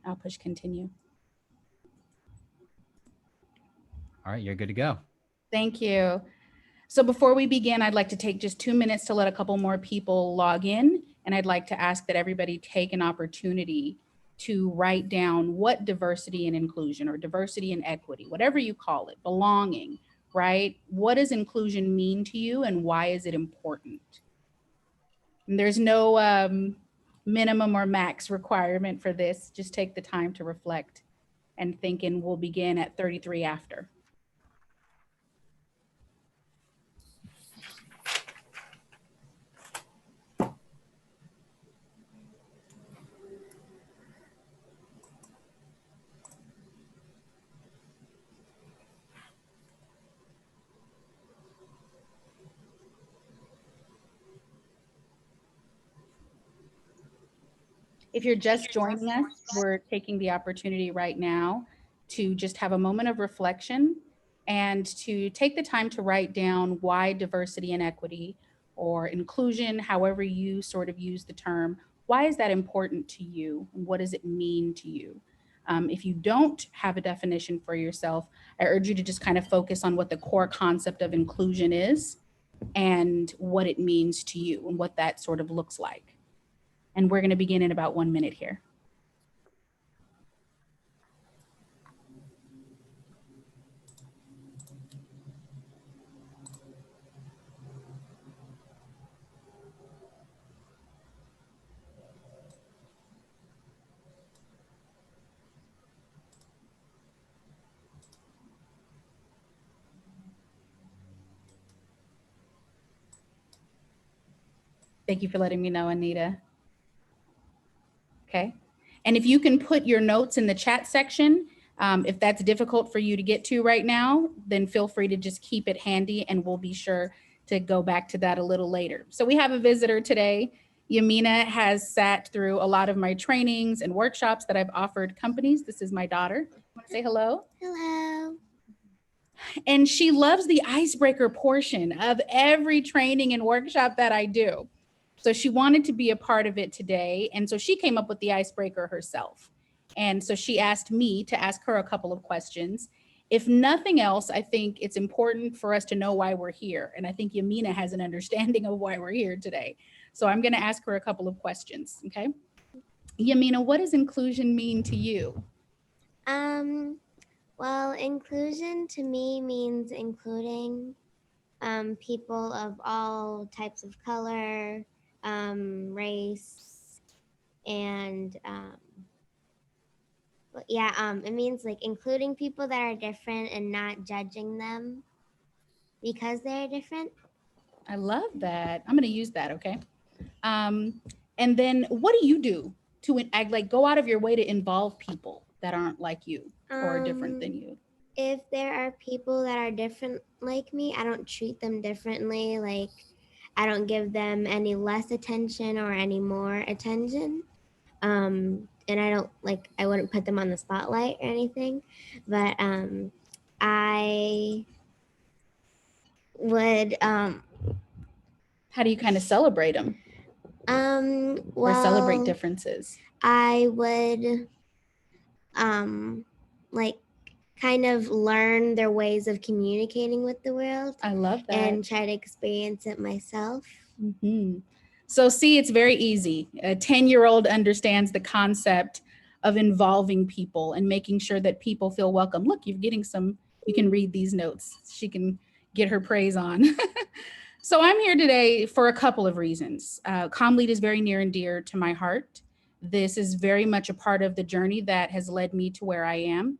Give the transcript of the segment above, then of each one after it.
I'll push continue. All right, you're good to go. Thank you. So before we begin, I'd like to take just 2 minutes to let a couple more people log in. And I'd like to ask that everybody take an opportunity to write down what diversity and inclusion, or diversity and equity, whatever you call it, belonging, right? What does inclusion mean to you and why is it important? And there's no minimum or max requirement for this. Just take the time to reflect and think, and we'll begin at 33 after. If you're just joining us, we're taking the opportunity right now to just have a moment of reflection and to take the time to write down why diversity and equity, or inclusion, however you sort of use the term, why is that important to you? And what does it mean to you? If you don't have a definition for yourself, I urge you to just kind of focus on what the core concept of inclusion is and what it means to you and what that sort of looks like. And we're going to begin in about 1 minute here. Thank you for letting me know, Anita. Okay. And if you can put your notes in the chat section, if that's difficult for you to get to right now, then feel free to just keep it handy and we'll be sure to go back to that a little later. So we have a visitor today. Yamina has sat through a lot of my trainings and workshops that I've offered companies. This is my daughter. Want to say hello? Hello. And she loves the icebreaker portion of every training and workshop that I do. So she wanted to be a part of it today. And so she came up with the icebreaker herself. And so she asked me to ask her a couple of questions. If nothing else, I think it's important for us to know why we're here. And I think Yamina has an understanding of why we're here today. So I'm going to ask her a couple of questions. Okay. Yamina, what does inclusion mean to you? Well, inclusion to me means including people of all types of color, race, and it means like including people that are different and not judging them because they're different. I love that. I'm going to use that. Okay. And then what do you do to like go out of your way to involve people that aren't like you or different than you? If there are people that are different like me, I don't treat them differently. Like, I don't give them any less attention or any more attention. And I wouldn't put them on the spotlight or anything. But I would. How do you kind of celebrate them? Or celebrate differences? I would kind of learn their ways of communicating with the world. I love that. And try to experience it myself. Mm-hmm. So see, it's very easy. A 10-year-old understands the concept of involving people and making sure that people feel welcome. Look, you're getting some, you can read these notes. She can get her praise on. So I'm here today for a couple of reasons. ComLead is very near and dear to my heart. This is very much a part of the journey that has led me to where I am.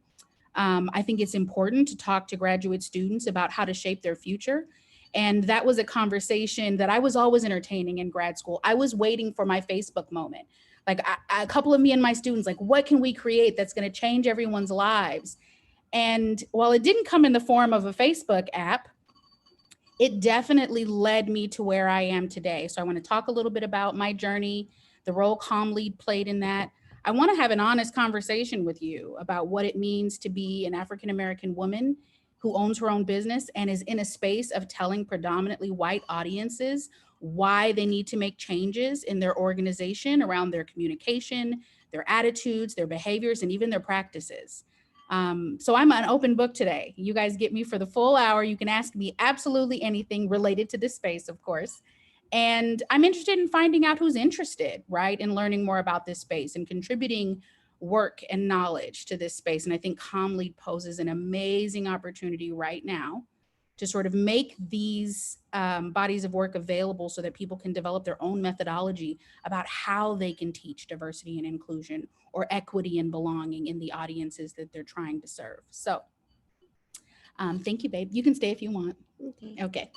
I think it's important to talk to graduate students about how to shape their future. And that was a conversation that I was always entertaining in grad school. I was waiting for my Facebook moment. Like a couple of me and my students, like, what can we create that's going to change everyone's lives? And while it didn't come in the form of a Facebook app, it definitely led me to where I am today. So I want to talk a little bit about my journey, the role ComLead played in that. I want to have an honest conversation with you about what it means to be an African-American woman who owns her own business and is in a space of telling predominantly white audiences why they need to make changes in their organization around their communication, their attitudes, their behaviors, and even their practices. So I'm an open book today. You guys get me for the full hour. You can ask me absolutely anything related to this space, of course. And I'm interested in finding out who's interested, right, in learning more about this space and contributing work and knowledge to this space. And I think ComLead poses an amazing opportunity right now to sort of make these bodies of work available so that people can develop their own methodology about how they can teach diversity and inclusion or equity and belonging in the audiences that they're trying to serve. So thank you, babe. You can stay if you want. Okay.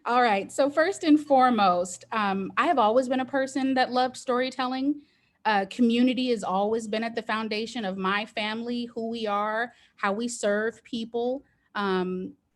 All right. So first and foremost, I have always been a person that loved storytelling. Community has always been at the foundation of my family, who we are, how we serve people.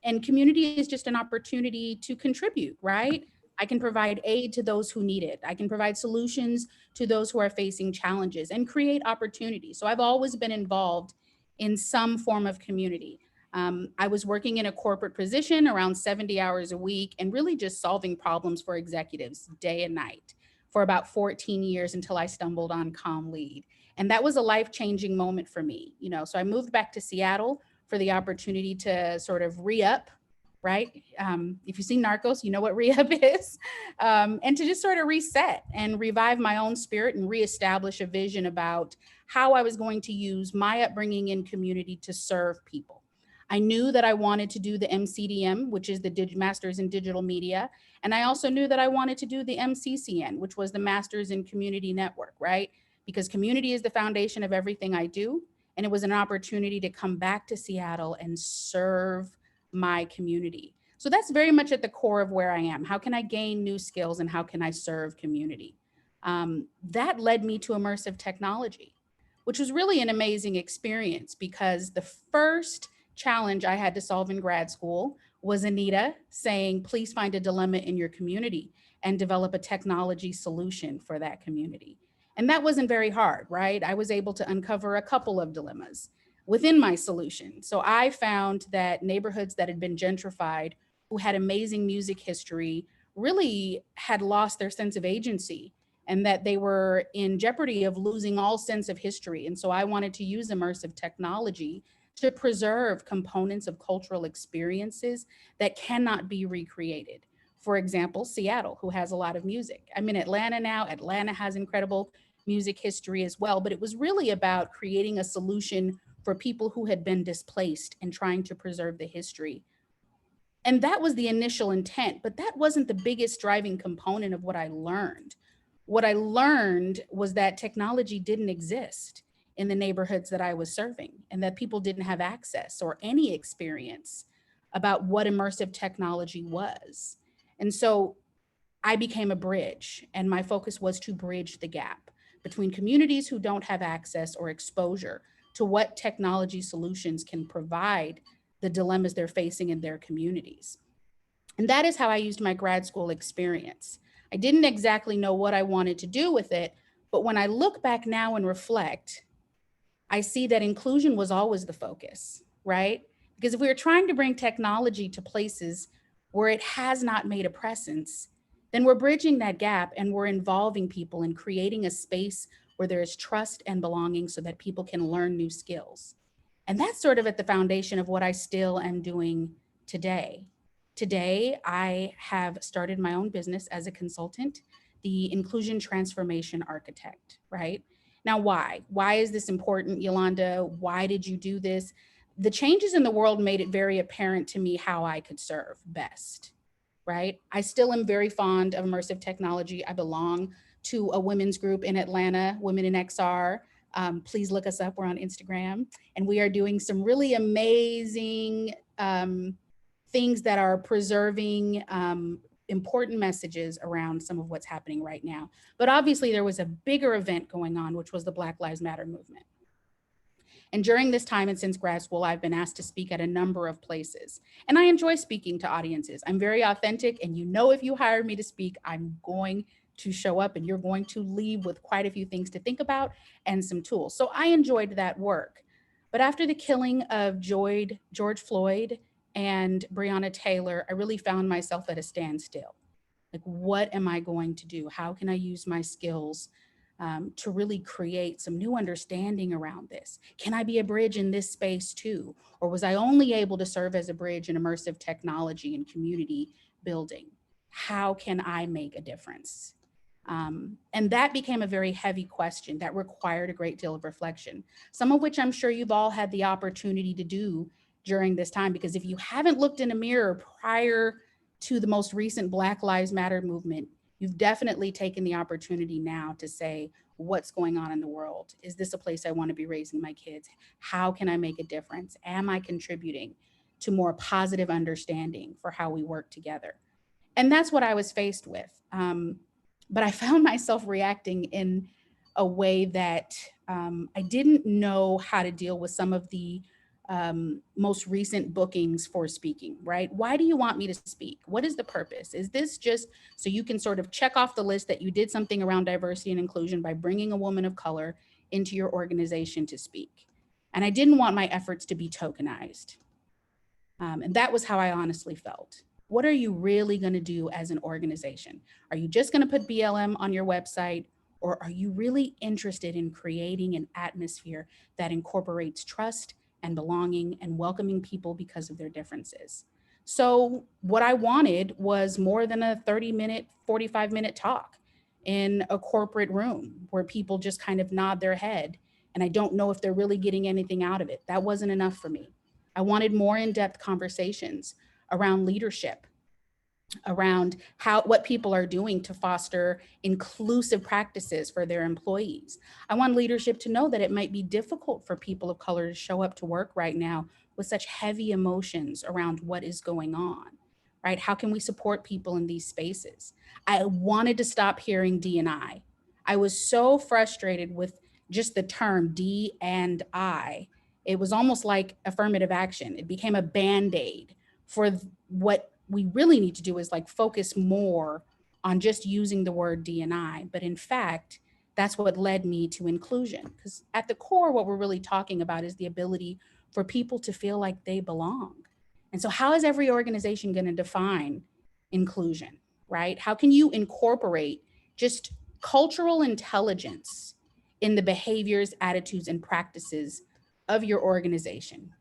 And community is just an opportunity to contribute, right? I can provide aid to those who need it. I can provide solutions to those who are facing challenges and create opportunities. So I've always been involved in some form of community. I was working in a corporate position around 70 hours a week and really just solving problems for executives day and night for about 14 years until I stumbled on ComLead. And that was a life-changing moment for me. So I moved back to Seattle for the opportunity to sort of re-up, right? If you've seen Narcos, you know what re-up is. And to just sort of reset and revive my own spirit and reestablish a vision about how I was going to use my upbringing in community to serve people. I knew that I wanted to do the MCDM, which is the Masters in Digital Media. And I also knew that I wanted to do the MCCN, which was the Masters in Community Network, right? Because community is the foundation of everything I do. And it was an opportunity to come back to Seattle and serve my community. So that's very much at the core of where I am. How can I gain new skills and how can I serve community? That led me to immersive technology, which was really an amazing experience because the first challenge I had to solve in grad school was Anita saying, please find a dilemma in your community and develop a technology solution for that community. And that wasn't very hard, right? I was able to uncover a couple of dilemmas within my solution. So I found that neighborhoods that had been gentrified, who had amazing music history, really had lost their sense of agency and that they were in jeopardy of losing all sense of history. And so I wanted to use immersive technology to preserve components of cultural experiences that cannot be recreated. For example, Seattle, who has a lot of music. I'm in Atlanta now. Atlanta has incredible music history as well, but it was really about creating a solution for people who had been displaced and trying to preserve the history. And that was the initial intent, but that wasn't the biggest driving component of what I learned. What I learned was that technology didn't exist in the neighborhoods that I was serving and that people didn't have access or any experience about what immersive technology was. And so I became a bridge, and my focus was to bridge the gap between communities who don't have access or exposure to what technology solutions can provide the dilemmas they're facing in their communities. And that is how I used my grad school experience. I didn't exactly know what I wanted to do with it, but when I look back now and reflect, I see that inclusion was always the focus, right? Because if we were trying to bring technology to places where it has not made a presence, then we're bridging that gap and we're involving people and creating a space where there is trust and belonging so that people can learn new skills. And that's sort of at the foundation of what I still am doing today. Today, I have started my own business as a consultant, the Inclusion Transformation Architect, right? Now, why? Why is this important, Yolanda? Why did you do this? The changes in the world made it very apparent to me how I could serve best, right? I still am very fond of immersive technology. I belong to a women's group in Atlanta, Women in XR. Please look us up. We're on Instagram. And we are doing some really amazing things that are preserving important messages around some of what's happening right now. But obviously there was a bigger event going on, which was the Black Lives Matter movement. And during this time and since grad school, I've been asked to speak at a number of places. And I enjoy speaking to audiences. I'm very authentic. And if you hire me to speak, I'm going to show up and you're going to leave with quite a few things to think about and some tools. So I enjoyed that work. But after the killing of George Floyd and Breonna Taylor, I really found myself at a standstill. Like, what am I going to do? How can I use my skills to really create some new understanding around this? Can I be a bridge in this space too? Or was I only able to serve as a bridge in immersive technology and community building? How can I make a difference? And that became a very heavy question that required a great deal of reflection, some of which I'm sure you've all had the opportunity to do during this time, because if you haven't looked in a mirror prior to the most recent Black Lives Matter movement, you've definitely taken the opportunity now to say, what's going on in the world? Is this a place I want to be raising my kids? How can I make a difference? Am I contributing to more positive understanding for how we work together? And that's what I was faced with. But I found myself reacting in a way that I didn't know how to deal with some of the most recent bookings for speaking, right? Why do you want me to speak? What is the purpose? Is this just so you can sort of check off the list that you did something around diversity and inclusion by bringing a woman of color into your organization to speak? And I didn't want my efforts to be tokenized. And that was how I honestly felt. What are you really going to do as an organization? Are you just going to put BLM on your website? Or are you really interested in creating an atmosphere that incorporates trust and belonging and welcoming people because of their differences? So what I wanted was more than a 30-minute, 45-minute talk in a corporate room where people just kind of nod their head and I don't know if they're really getting anything out of it. That wasn't enough for me. I wanted more in-depth conversations around leadership, around what people are doing to foster inclusive practices for their employees. I want leadership to know that it might be difficult for people of color to show up to work right now with such heavy emotions around what is going on, right? How can we support people in these spaces? I wanted to stop hearing D&I. I was so frustrated with just the term D and I. It was almost like affirmative action. It became a Band-Aid for what we really need to do is like focus more on just using the word D&I. But in fact, that's what led me to inclusion. Because at the core, what we're really talking about is the ability for people to feel like they belong. And so how is every organization going to define inclusion, right? How can you incorporate just cultural intelligence in the behaviors, attitudes, and practices of your organization?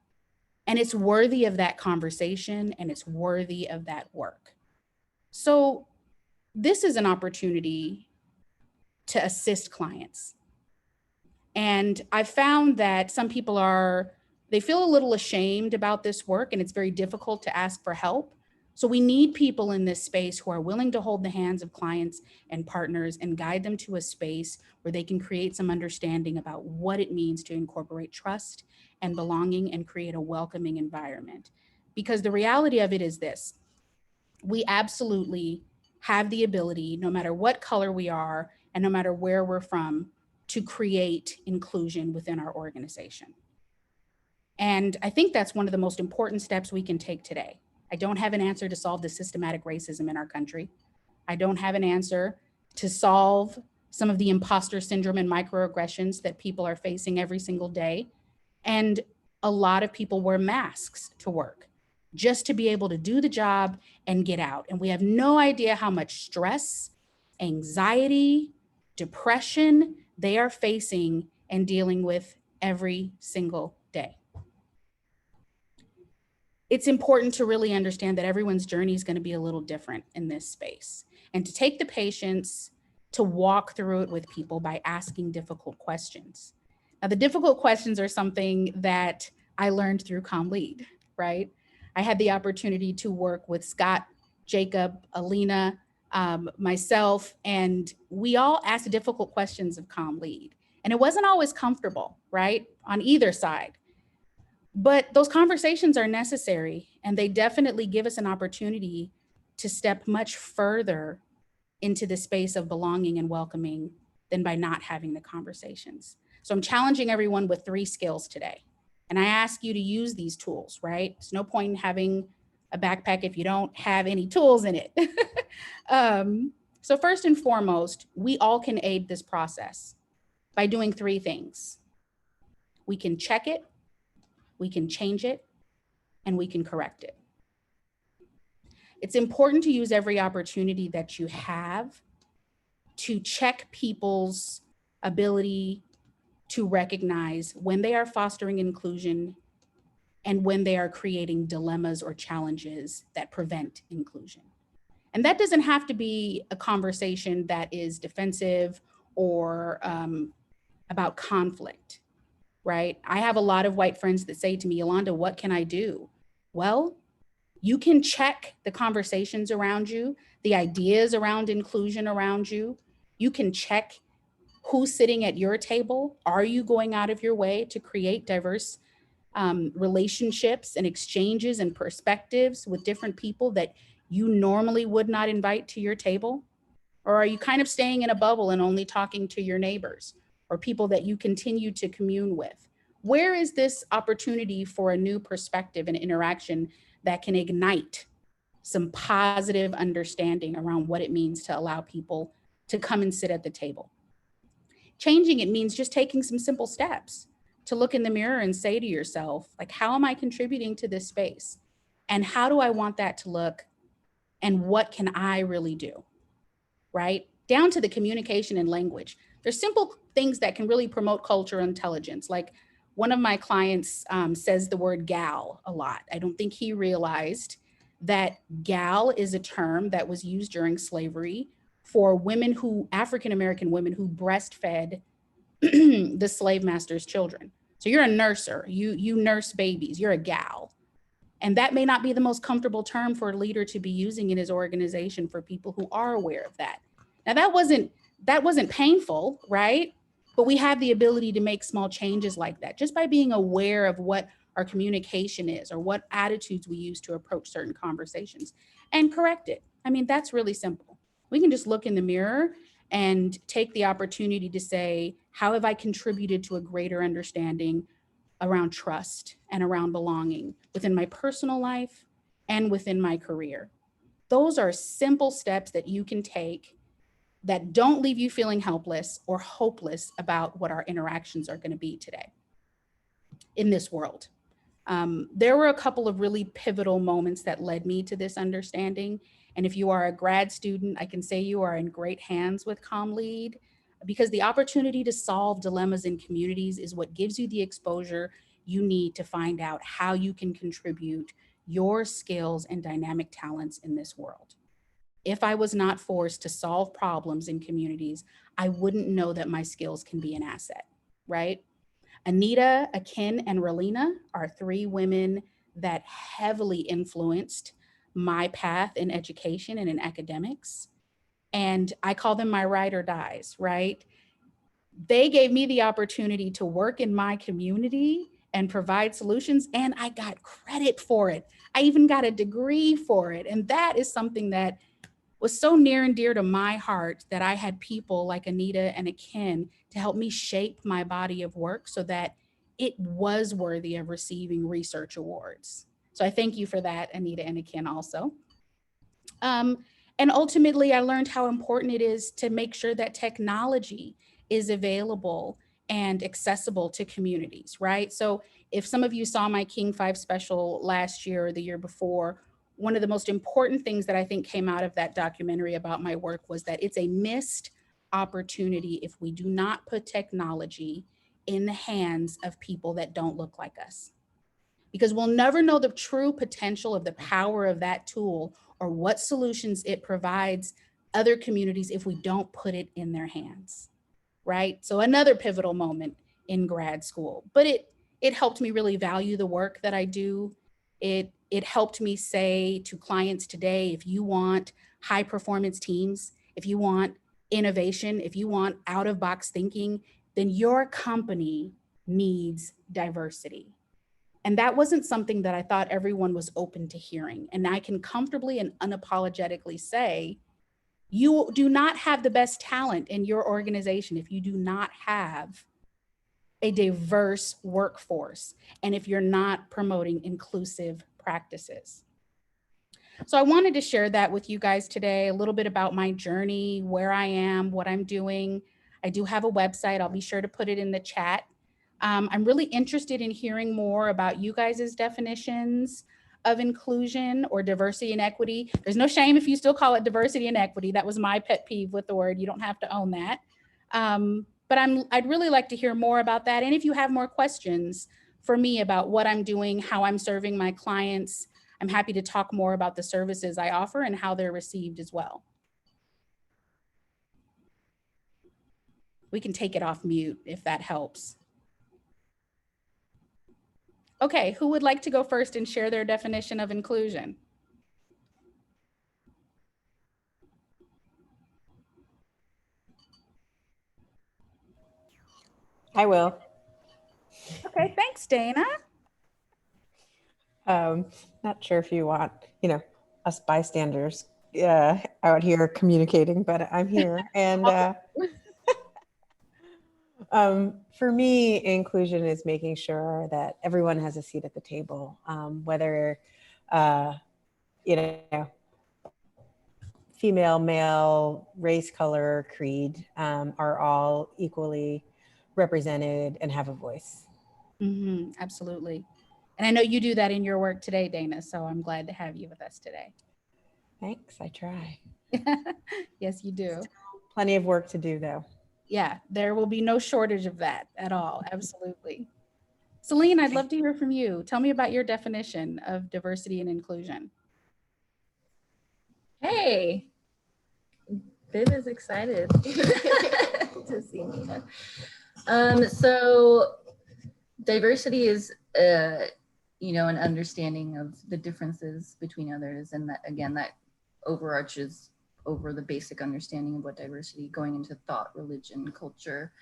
And it's worthy of that conversation and it's worthy of that work. So this is an opportunity to assist clients. And I found that some people they feel a little ashamed about this work and it's very difficult to ask for help. So we need people in this space who are willing to hold the hands of clients and partners and guide them to a space where they can create some understanding about what it means to incorporate trust and belonging and create a welcoming environment. Because the reality of it is this, we absolutely have the ability, no matter what color we are and no matter where we're from, to create inclusion within our organization. And I think that's one of the most important steps we can take today. I don't have an answer to solve the systematic racism in our country. I don't have an answer to solve some of the imposter syndrome and microaggressions that people are facing every single day. And a lot of people wear masks to work just to be able to do the job and get out. And we have no idea how much stress, anxiety, depression they are facing and dealing with every single day. It's important to really understand that everyone's journey is going to be a little different in this space and to take the patience to walk through it with people by asking difficult questions. Now, the difficult questions are something that I learned through ComLead, right? I had the opportunity to work with Scott, Jacob, Alina, myself, and we all asked difficult questions of ComLead. And it wasn't always comfortable, right? On either side. But those conversations are necessary and they definitely give us an opportunity to step much further into the space of belonging and welcoming than by not having the conversations. So I'm challenging everyone with 3 skills today. And I ask you to use these tools, right? There's no point in having a backpack if you don't have any tools in it. So first and foremost, we all can aid this process by doing 3 things. We can check it, we can change it, and we can correct it. It's important to use every opportunity that you have to check people's ability to recognize when they are fostering inclusion and when they are creating dilemmas or challenges that prevent inclusion. And that doesn't have to be a conversation that is defensive or about conflict, right? I have a lot of white friends that say to me, Yolanda, what can I do? Well, you can check the conversations around you, the ideas around inclusion around you. You can check who's sitting at your table. Are you going out of your way to create diverse relationships and exchanges and perspectives with different people that you normally would not invite to your table? Or are you kind of staying in a bubble and only talking to your neighbors or people that you continue to commune with? Where is this opportunity for a new perspective and interaction that can ignite some positive understanding around what it means to allow people to come and sit at the table? Changing it means just taking some simple steps to look in the mirror and say to yourself, like, how am I contributing to this space? And how do I want that to look? And what can I really do? Right? Down to the communication and language. There's simple things that can really promote cultural intelligence. Like one of my clients says the word gal a lot. I don't think he realized that gal is a term that was used during slavery for women who, African American women who breastfed the slave master's children. So you're a nurser, you nurse babies, you're a gal. And that may not be the most comfortable term for a leader to be using in his organization for people who are aware of that. Now that wasn't painful, right? But we have the ability to make small changes like that just by being aware of what our communication is or what attitudes we use to approach certain conversations and correct it. I mean, that's really simple. We can just look in the mirror and take the opportunity to say, how have I contributed to a greater understanding around trust and around belonging within my personal life and within my career? Those are simple steps that you can take that don't leave you feeling helpless or hopeless about what our interactions are going to be today in this world. There were a couple of really pivotal moments that led me to this understanding. And if you are a grad student, I can say you are in great hands with ComLead, because the opportunity to solve dilemmas in communities is what gives you the exposure you need to find out how you can contribute your skills and dynamic talents in this world. If I was not forced to solve problems in communities, I wouldn't know that my skills can be an asset, right? Anita, Akin, and Relina are three women that heavily influenced my path in education and in academics. And I call them my ride or dies, right? They gave me the opportunity to work in my community and provide solutions, and I got credit for it. I even got a degree for it. And that is something that was so near and dear to my heart, that I had people like Anita and Akin to help me shape my body of work so that it was worthy of receiving research awards. So I thank you for that, Anita and Akin also. And ultimately, I learned how important it is to make sure that technology is available and accessible to communities, right? So if some of you saw my King 5 special last year or the year before, one of the most important things that I think came out of that documentary about my work was that it's a missed opportunity if we do not put technology in the hands of people that don't look like us, because we'll never know the true potential of the power of that tool or what solutions it provides other communities if we don't put it in their hands, right? So another pivotal moment in grad school, but it helped me really value the work that I do. It helped me say to clients today, if you want high performance teams, if you want innovation, if you want out of box thinking, then your company needs diversity. And that wasn't something that I thought everyone was open to hearing. And I can comfortably and unapologetically say, you do not have the best talent in your organization if you do not have a diverse workforce and if you're not promoting inclusive practices. So I wanted to share that with you guys today, a little bit about my journey, where I am, what I'm doing. I do have a website. I'll be sure to put it in the chat. I'm really interested in hearing more about you guys' definitions of inclusion or diversity and equity. There's no shame if you still call it diversity and equity. That was my pet peeve with the word. You don't have to own that. But I'd really like to hear more about that. And if you have more questions for me about what I'm doing, how I'm serving my clients, I'm happy to talk more about the services I offer and how they're received as well. We can take it off mute if that helps. Okay, who would like to go first and share their definition of inclusion? I will. Okay, thanks, Dana. Not sure if you want, us bystanders out here communicating, but I'm here. And for me, inclusion is making sure that everyone has a seat at the table, whether, female, male, race, color, creed, are all equally represented and have a voice. Absolutely. And I know you do that in your work today, Dana, so I'm glad to have you with us today. Thanks, I try. Yes, you do. Plenty of work to do, though. Yeah, there will be no shortage of that at all. Absolutely. Celine, I'd love to hear from you. Tell me about your definition of diversity and inclusion. Hey, Viv is excited to see me. So diversity is, an understanding of the differences between others. And that, again, that overarches over the basic understanding of what diversity, going into thought, religion, culture,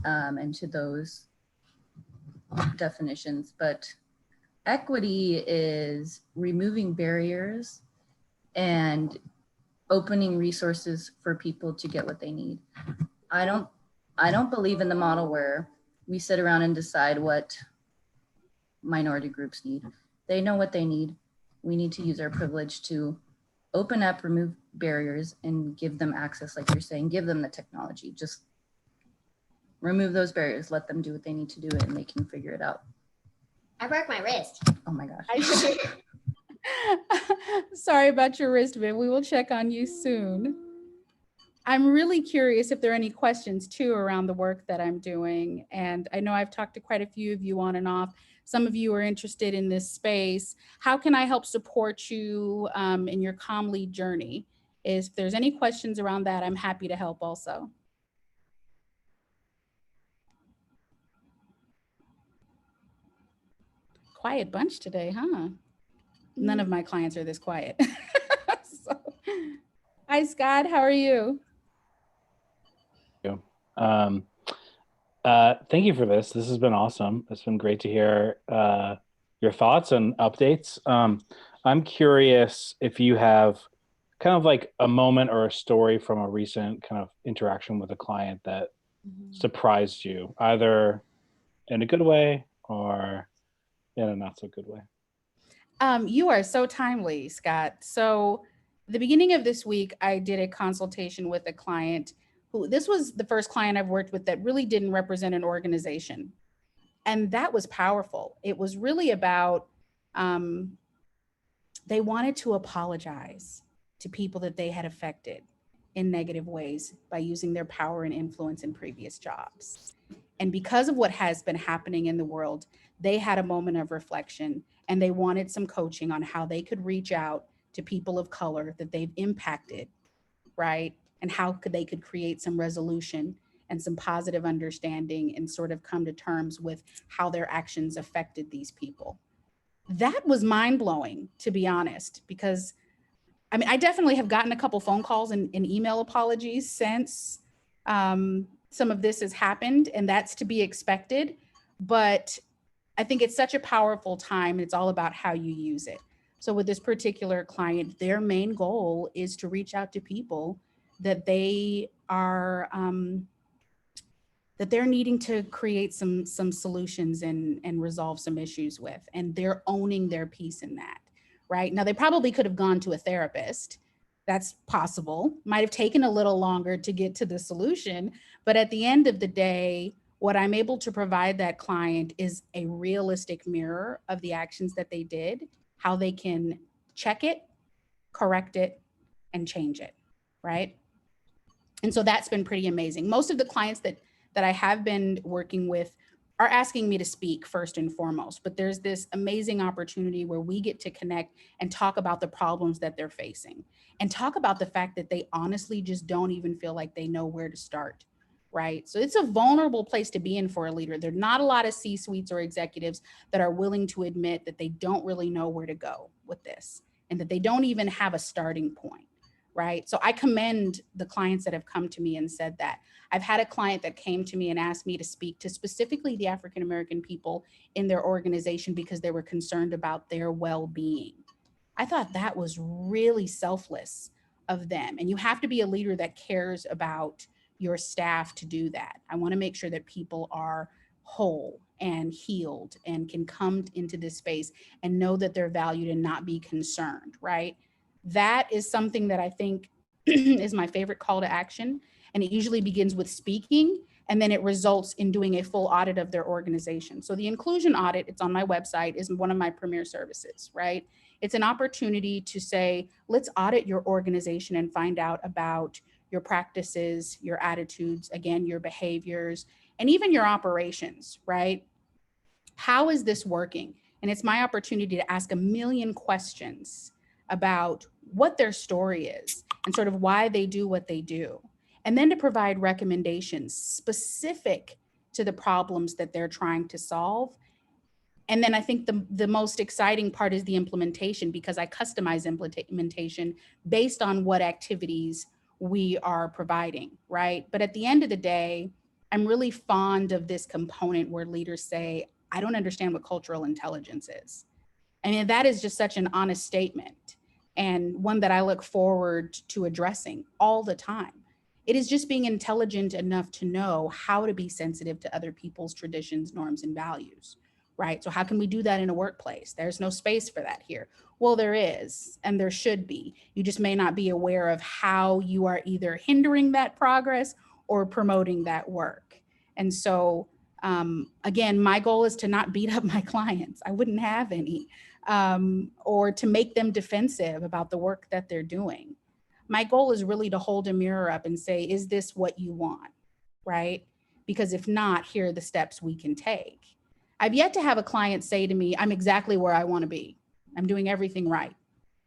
and to those definitions. But equity is removing barriers and opening resources for people to get what they need. I don't believe in the model where we sit around and decide what minority groups need. They know what they need. We need to use our privilege to open up, remove barriers, and give them access, like you're saying, give them the technology. Just remove those barriers, let them do what they need to do, and they can figure it out. I broke my wrist. Oh my gosh. Sorry about your wrist, Viv. We will check on you soon. I'm really curious if there are any questions too around the work that I'm doing. And I know I've talked to quite a few of you on and off. Some of you are interested in this space. How can I help support you in your ComLead journey? If there's any questions around that, I'm happy to help also. Quiet bunch today, huh? None of my clients are this quiet. So, hi, Scott, how are you? Thank you for this. This has been awesome. It's been great to hear your thoughts and updates. I'm curious if you have kind of like a moment or a story from a recent kind of interaction with a client that surprised you, either in a good way or in a not so good way. You are so timely, Scott. So the beginning of this week, I did a consultation with a client who, this was the first client I've worked with that really didn't represent an organization. And that was powerful. It was really about, they wanted to apologize to people that they had affected in negative ways by using their power and influence in previous jobs. And because of what has been happening in the world, they had a moment of reflection and they wanted some coaching on how they could reach out to people of color that they've impacted, right? And how they could create some resolution and some positive understanding and sort of come to terms with how their actions affected these people. That was mind-blowing, to be honest, because I mean, I definitely have gotten a couple phone calls and email apologies since some of this has happened, and that's to be expected. But I think it's such a powerful time. It's all about how you use it. So with this particular client, their main goal is to reach out to people that they are, that they're needing to create some solutions and resolve some issues with, and they're owning their piece in that, right? Now, they probably could have gone to a therapist. That's possible. Might have taken a little longer to get to the solution, but at the end of the day, what I'm able to provide that client is a realistic mirror of the actions that they did, how they can check it, correct it, and change it, right? And so that's been pretty amazing. Most of the clients that I have been working with are asking me to speak first and foremost, but there's this amazing opportunity where we get to connect and talk about the problems that they're facing and talk about the fact that they honestly just don't even feel like they know where to start, right? So it's a vulnerable place to be in for a leader. There are not a lot of C-suites or executives that are willing to admit that they don't really know where to go with this and that they don't even have a starting point. Right. So I commend the clients that have come to me and said that. I've had a client that came to me and asked me to speak to specifically the African-American people in their organization because they were concerned about their well-being. I thought that was really selfless of them. And you have to be a leader that cares about your staff to do that. I want to make sure that people are whole and healed and can come into this space and know that they're valued and not be concerned, right? That is something that I think is my favorite call to action. And it usually begins with speaking, and then it results in doing a full audit of their organization. So the inclusion audit, it's on my website, is one of my premier services, right? It's an opportunity to say, let's audit your organization and find out about your practices, your attitudes, again, your behaviors, and even your operations, right? How is this working? And it's my opportunity to ask a million questions about what their story is and sort of why they do what they do. And then to provide recommendations specific to the problems that they're trying to solve. And then I think the most exciting part is the implementation, because I customize implementation based on what activities we are providing, right? But at the end of the day, I'm really fond of this component where leaders say, I don't understand what cultural intelligence is. I mean, that is just such an honest statement, and one that I look forward to addressing all the time. It is just being intelligent enough to know how to be sensitive to other people's traditions, norms, and values, right? So how can we do that in a workplace? There's no space for that here. Well, there is, and there should be. You just may not be aware of how you are either hindering that progress or promoting that work. And so, again, my goal is to not beat up my clients. I wouldn't have any. Or to make them defensive about the work that they're doing. My goal is really to hold a mirror up and say, is this what you want, right? Because if not, here are the steps we can take. I've yet to have a client say to me, I'm exactly where I want to be. I'm doing everything right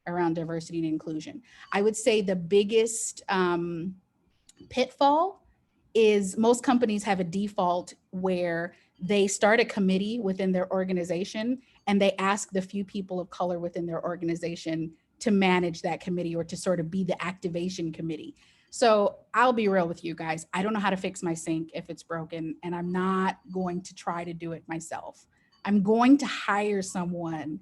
around diversity and inclusion. I would say the biggest pitfall is most companies have a default where they start a committee within their organization and they ask the few people of color within their organization to manage that committee or to sort of be the activation committee. So I'll be real with you guys. I don't know how to fix my sink if it's broken, and I'm not going to try to do it myself. I'm going to hire someone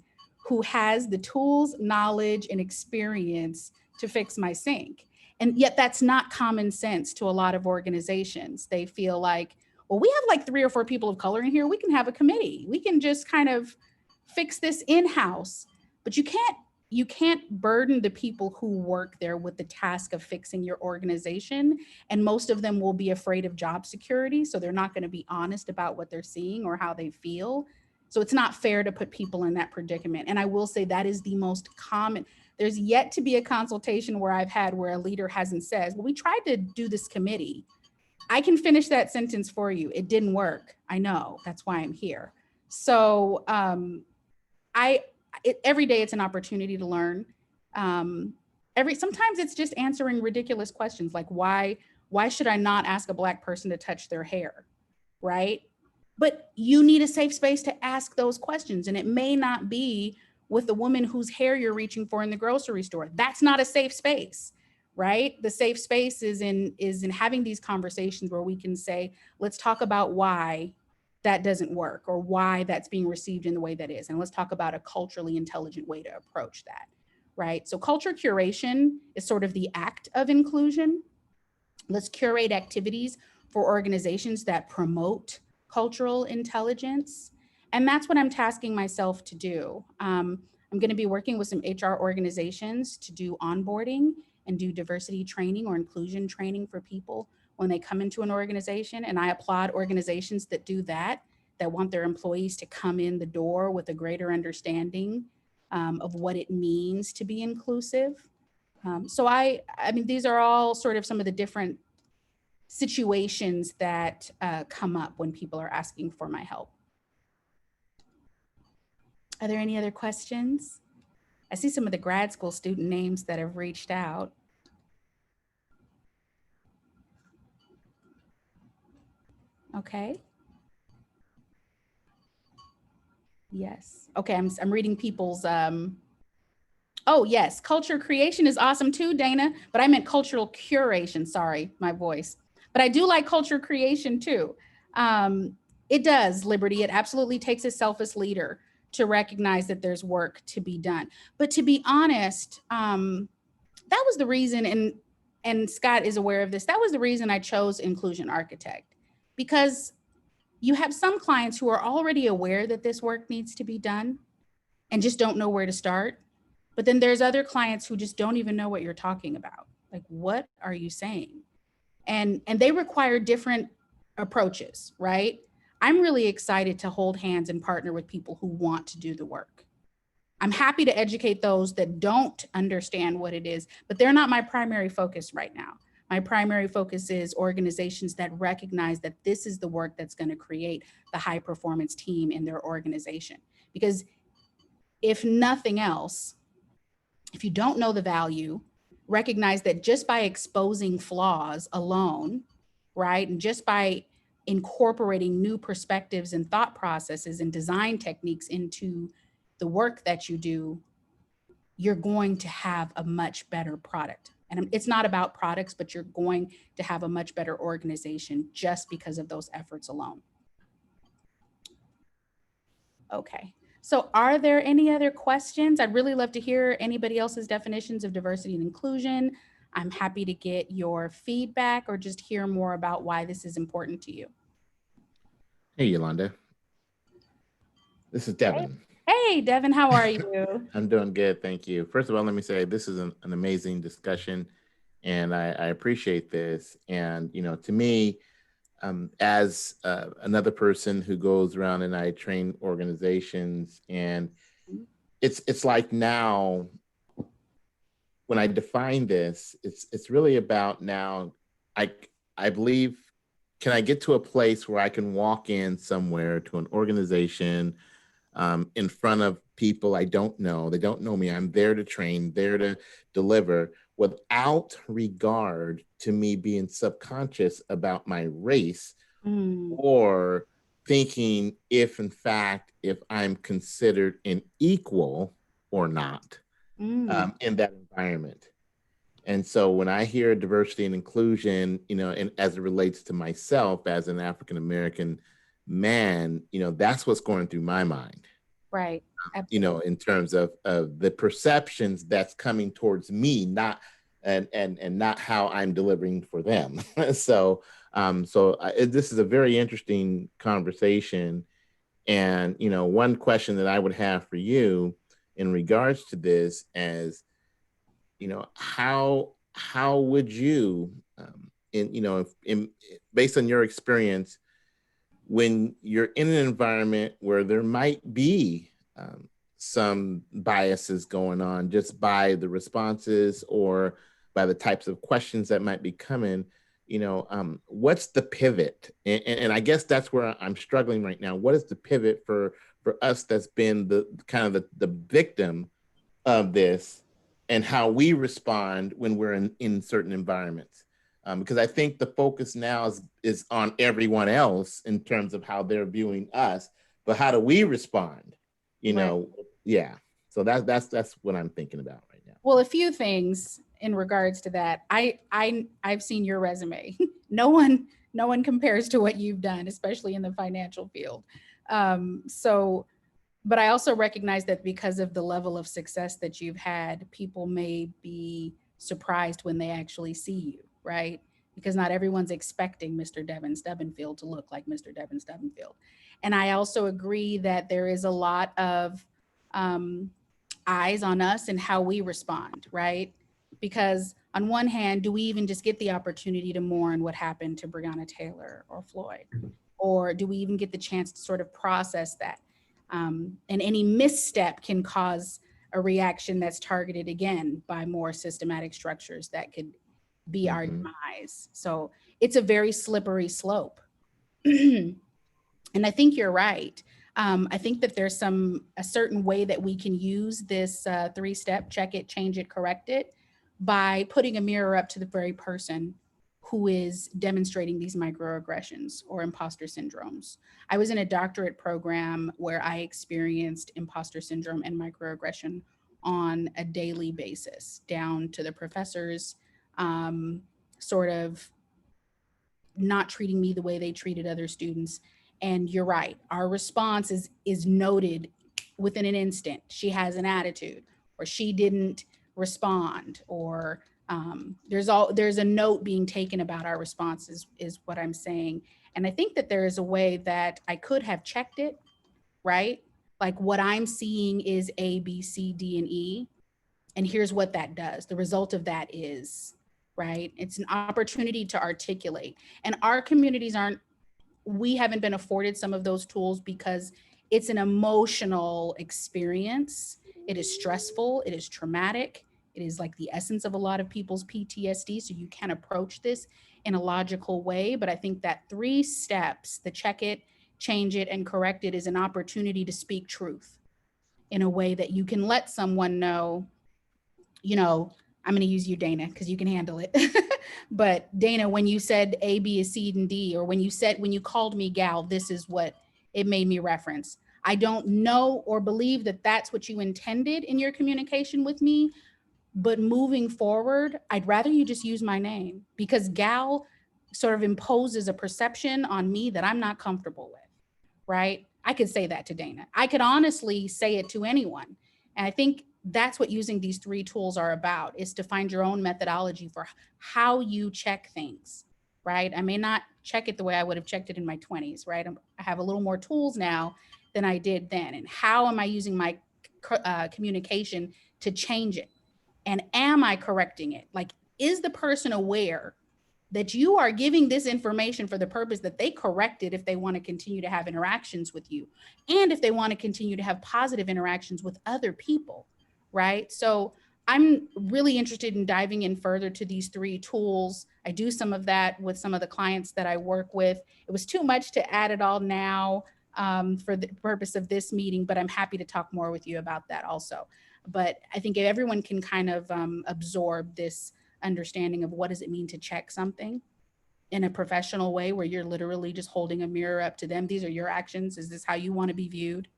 who has the tools, knowledge, and experience to fix my sink. And yet that's not common sense to a lot of organizations. They feel like, well, we have like 3 or 4 people of color in here. We can have a committee. We can just kind of fix this in-house. But you can't burden the people who work there with the task of fixing your organization. And most of them will be afraid of job security. So they're not going to be honest about what they're seeing or how they feel. So it's not fair to put people in that predicament. And I will say that is the most common. There's yet to be a consultation where I've had where a leader hasn't said, well, we tried to do this committee. I can finish that sentence for you. It didn't work. I know. That's why I'm here. So every day it's an opportunity to learn. Sometimes it's just answering ridiculous questions like why should I not ask a Black person to touch their hair, right? But you need a safe space to ask those questions, and it may not be with the woman whose hair you're reaching for in the grocery store. That's not a safe space, right? The safe space is in having these conversations where we can say, let's talk about why that doesn't work or why that's being received in the way that is. And let's talk about a culturally intelligent way to approach that, right? So culture curation is sort of the act of inclusion. Let's curate activities for organizations that promote cultural intelligence. And that's what I'm tasking myself to do. I'm going to be working with some HR organizations to do onboarding and do diversity training or inclusion training for people when they come into an organization. And I applaud organizations that do that want their employees to come in the door with a greater understanding of what it means to be inclusive. So I mean, these are all sort of some of the different situations that come up when people are asking for my help. Are there any other questions? I see some of the grad school student names that have reached out. Okay. Yes. Okay, I'm reading people's, oh yes, culture creation is awesome too, Dana, but I meant cultural curation, sorry, my voice. But I do like culture creation too. It does, Liberty, it absolutely takes a selfless leader to recognize that there's work to be done. But to be honest, that was the reason, and Scott is aware of this, that was the reason I chose Inclusion Architect, because you have some clients who are already aware that this work needs to be done and just don't know where to start. But then there's other clients who just don't even know what you're talking about. Like, what are you saying? And they require different approaches, right? I'm really excited to hold hands and partner with people who want to do the work. I'm happy to educate those that don't understand what it is, but they're not my primary focus right now. My primary focus is organizations that recognize that this is the work that's going to create the high performance team in their organization. Because if nothing else, if you don't know the value, recognize that just by exposing flaws alone, right, and just by incorporating new perspectives and thought processes and design techniques into the work that you do, you're going to have a much better product. And it's not about products, but you're going to have a much better organization just because of those efforts alone. Okay. So are there any other questions? I'd really love to hear anybody else's definitions of diversity and inclusion. I'm happy to get your feedback or just hear more about why this is important to you. Hey, Yolanda. This is Devin. Hey, Devin, how are you? I'm doing good, thank you. First of all, let me say this is an amazing discussion, and I appreciate this. And, you know, to me, as another person who goes around and I train organizations, and it's like now, when I define this, it's really about now, I believe, can I get to a place where I can walk in somewhere to an organization in front of people I don't know, they don't know me, I'm there to train, there to deliver, without regard to me being subconscious about my race or thinking if in fact, if I'm considered an equal or not in that environment. And so when I hear diversity and inclusion, you know, and as it relates to myself as an African-American man, you know, that's what's going through my mind. Right. You know, in terms of the perceptions that's coming towards me, not and not how I'm delivering for them. So this is a very interesting conversation. And, you know, one question that I would have for you in regards to this is, you know, how would you, based on your experience, when you're in an environment where there might be some biases going on just by the responses or by the types of questions that might be coming, you know, what's the pivot? And I guess that's where I'm struggling right now. What is the pivot for us that's been the kind of the victim of this, and how we respond when we're in certain environments? Because I think the focus now is on everyone else in terms of how they're viewing us, but how do we respond? You know, yeah. So that's what I'm thinking about right now. Well, a few things in regards to that. I've seen your resume. No one compares to what you've done, especially in the financial field. But I also recognize that because of the level of success that you've had, people may be surprised when they actually see you, right? Because not everyone's expecting Mr. Devin Stubbenfield to look like Mr. Devin Stubbenfield. And I also agree that there is a lot of eyes on us and how we respond, right? Because on one hand, do we even just get the opportunity to mourn what happened to Breonna Taylor or Floyd? Or do we even get the chance to sort of process that? And any misstep can cause a reaction that's targeted again by more systematic structures that could be our demise. So it's a very slippery slope. And I think you're right. I think that there's a certain way that we can use this 3-step check it, change it, correct it by putting a mirror up to the very person who is demonstrating these microaggressions or imposter syndromes. I was in a doctorate program where I experienced imposter syndrome and microaggression on a daily basis, down to the professors sort of not treating me the way they treated other students. And you're right, our response is noted within an instant. She has an attitude, or she didn't respond, or there's a note being taken about our responses, is what I'm saying. And I think that there is a way that I could have checked it, right? Like, what I'm seeing is A, B, C, D, and E. And here's what that does. The result of that is, right? It's an opportunity to articulate. And our communities we haven't been afforded some of those tools because it's an emotional experience. It is stressful. It is traumatic. It is like the essence of a lot of people's PTSD. So you can approach this in a logical way. But I think that 3 steps, the check it, change it, and correct it, is an opportunity to speak truth in a way that you can let someone know, I'm going to use you, Dana, because you can handle it. But Dana, when you said A, B, C, and D, or when you called me gal, this is what it made me reference. I don't know or believe that that's what you intended in your communication with me, but moving forward, I'd rather you just use my name, because gal sort of imposes a perception on me that I'm not comfortable with, right? I could say that to Dana. I could honestly say it to anyone. And I think that's what using these 3 tools are about, is to find your own methodology for how you check things, right? I may not check it the way I would have checked it in my 20s, right? I have a little more tools now than I did then. And how am I using my communication to change it? And am I correcting it? Like, is the person aware that you are giving this information for the purpose that they correct it if they want to continue to have interactions with you, and if they want to continue to have positive interactions with other people, right? So I'm really interested in diving in further to these 3 tools. I do some of that with some of the clients that I work with. It was too much to add it all now for the purpose of this meeting, but I'm happy to talk more with you about that also. But I think if everyone can kind of absorb this understanding of what does it mean to check something in a professional way, where you're literally just holding a mirror up to them. These are your actions. Is this how you want to be viewed?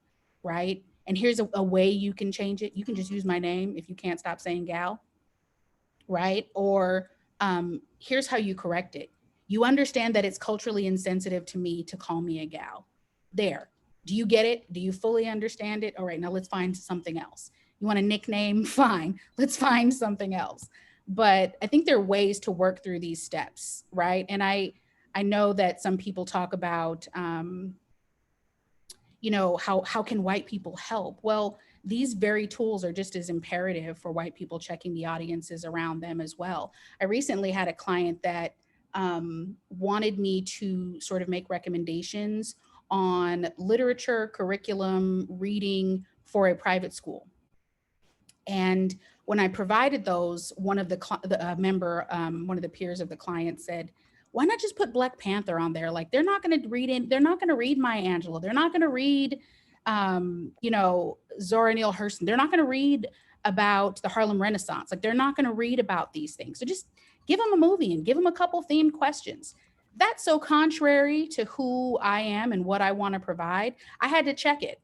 Right? And here's a way you can change it. You can just use my name if you can't stop saying gal, right? Or here's how you correct it. You understand that it's culturally insensitive to me to call me a gal. There. Do you get it? Do you fully understand it? All right, now let's find something else. You want a nickname? Fine. Let's find something else. But I think there are ways to work through these steps, right? And I know that some people talk about, how can white people help? Well, these very tools are just as imperative for white people checking the audiences around them as well. I recently had a client that wanted me to sort of make recommendations on literature, curriculum, reading for a private school. And when I provided those, one of the peers of the client said, why not just put Black Panther on there? Like, they're not going to read it. They're not going to read Maya Angelou. They're not going to read, Zora Neale Hurston. They're not going to read about the Harlem Renaissance. Like, they're not going to read about these things. So just give them a movie and give them a couple themed questions. That's so contrary to who I am and what I want to provide. I had to check it.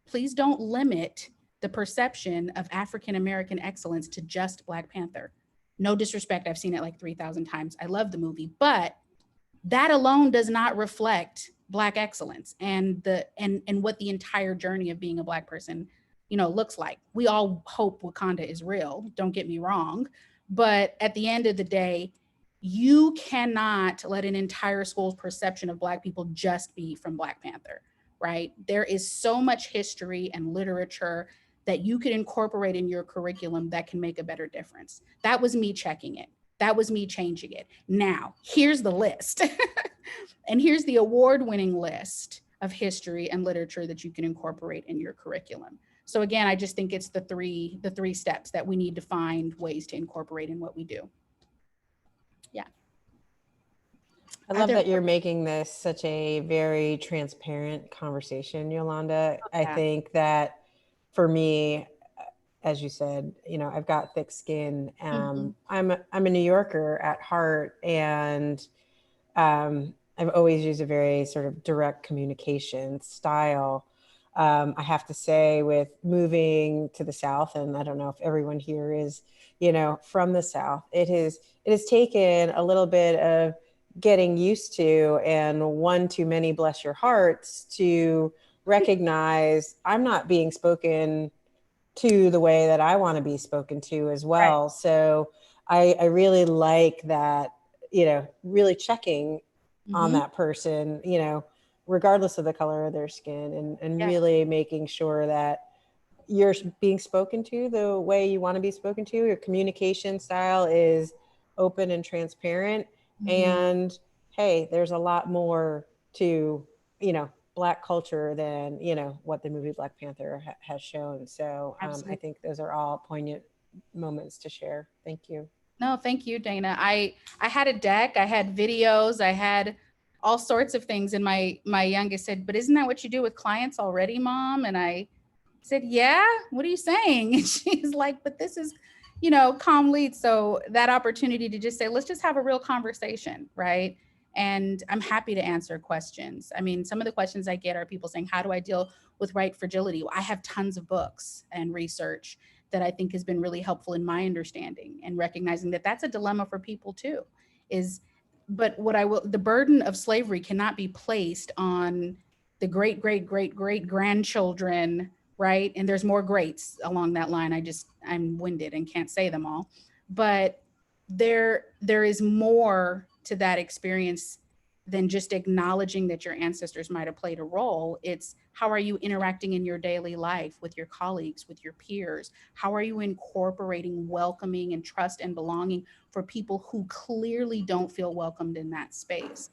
Please don't limit the perception of African-American excellence to just Black Panther. No disrespect, I've seen it like 3,000 times. I love the movie, but that alone does not reflect Black excellence and what the entire journey of being a Black person, looks like. We all hope Wakanda is real, don't get me wrong, but at the end of the day, you cannot let an entire school's perception of Black people just be from Black Panther, right? There is so much history and literature that you could incorporate in your curriculum that can make a better difference. That was me checking it. That was me changing it. Now, here's the list. And here's the award-winning list of history and literature that you can incorporate in your curriculum. So again, I just think it's the three steps that we need to find ways to incorporate in what we do. Yeah. I love that you're making this such a very transparent conversation, Yolanda. I think that for me, as you said, you know, I've got thick skin. I'm a New Yorker at heart, and I've always used a very sort of direct communication style. I have to say, with moving to the South, and I don't know if everyone here is, you know, from the South, it has taken a little bit of getting used to, and one too many, bless your hearts, to recognize I'm not being spoken to the way that I want to be spoken to as well. Right. So I really like that, you know, really checking on that person, you know, regardless of the color of their skin, and really making sure that you're being spoken to the way you want to be spoken to. Your communication style is open and transparent. And hey, there's a lot more to, you know, Black culture than, you know, what the movie Black Panther has shown. So I think those are all poignant moments to share. Thank you. No, thank you, Dana. I had a deck, I had videos, I had all sorts of things. And my youngest said, but isn't that what you do with clients already, Mom? And I said, yeah, what are you saying? And she's like, but this is, you know, calm lead. So that opportunity to just say, let's just have a real conversation, right? And I'm happy to answer questions. I mean, some of the questions I get are people saying, how do I deal with white fragility? Well, I have tons of books and research that I think has been really helpful in my understanding and recognizing that that's a dilemma for people too. But the burden of slavery cannot be placed on the great grandchildren, right? And there's more greats along that line. I'm winded and can't say them all, but there is more to that experience than just acknowledging that your ancestors might have played a role. It's how are you interacting in your daily life with your colleagues, with your peers? How are you incorporating welcoming and trust and belonging for people who clearly don't feel welcomed in that space?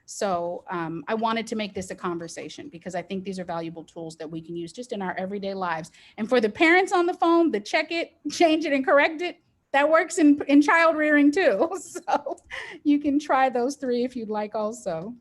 So I wanted to make this a conversation because I think these are valuable tools that we can use just in our everyday lives. And for the parents on the phone, the check it, change it, and correct it, that works in child rearing too. So you can try those three if you'd like also.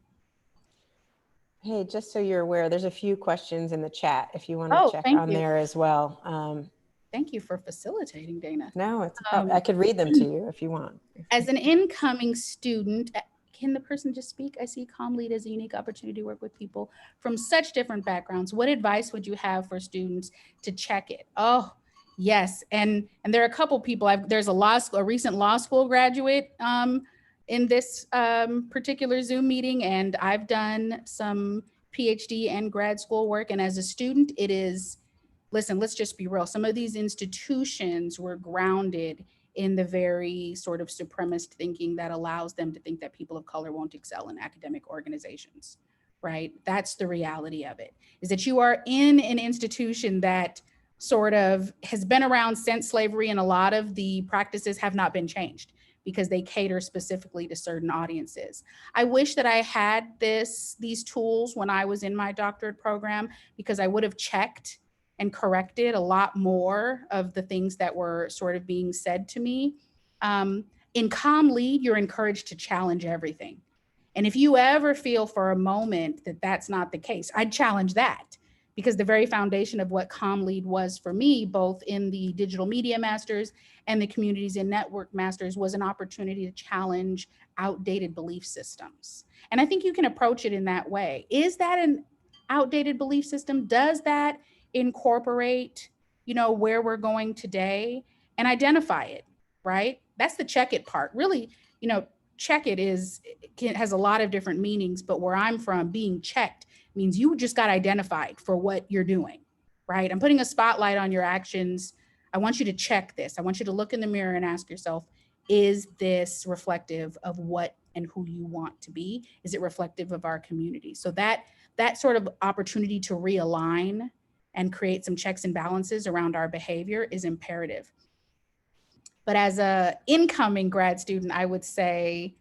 Hey, just so you're aware, there's a few questions in the chat if you want to check on there as well. Thank you for facilitating, Dana. No, it's I could read them to you if you want. As an incoming student, can the person just speak? I see CommLead as a unique opportunity to work with people from such different backgrounds. What advice would you have for students to check it? Oh, yes. And there are a couple people. There's a recent law school graduate in this particular Zoom meeting, and I've done some PhD and grad school work. And as a student, listen, let's just be real. Some of these institutions were grounded in the very sort of supremacist thinking that allows them to think that people of color won't excel in academic organizations, right? That's the reality of it, is that you are in an institution that sort of has been around since slavery, and a lot of the practices have not been changed because they cater specifically to certain audiences. I wish that I had these tools when I was in my doctorate program, because I would have checked and corrected a lot more of the things that were sort of being said to me. In CommLead, you're encouraged to challenge everything. And if you ever feel for a moment that that's not the case, I'd challenge that, because the very foundation of what CommLead was for me, both in the digital media masters and the communities and network masters, was an opportunity to challenge outdated belief systems. And I think you can approach it in that way. Is that an outdated belief system? Does that incorporate, you know, where we're going today, and identify it, right? That's the check it part. Really, you know, check it has a lot of different meanings, but where I'm from, being checked means you just got identified for what you're doing, right? I'm putting a spotlight on your actions. I want you to check this. I want you to look in the mirror and ask yourself, is this reflective of what and who you want to be? Is it reflective of our community? So that sort of opportunity to realign and create some checks and balances around our behavior is imperative. But as a incoming grad student, I would say,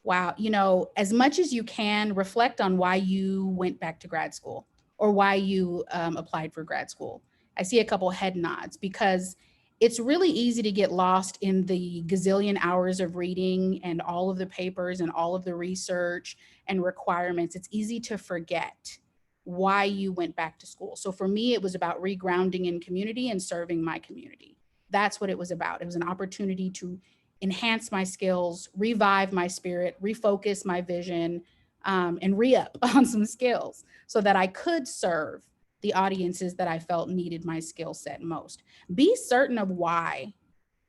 wow, you know, as much as you can, reflect on why you went back to grad school or why you applied for grad school. I see a couple head nods, because it's really easy to get lost in the gazillion hours of reading and all of the papers and all of the research and requirements. It's easy to forget why you went back to school. So for me, it was about regrounding in community and serving my community. That's what it was about. It was an opportunity to enhance my skills, revive my spirit, refocus my vision, and re-up on some skills so that I could serve the audiences that I felt needed my skill set most. Be certain of why,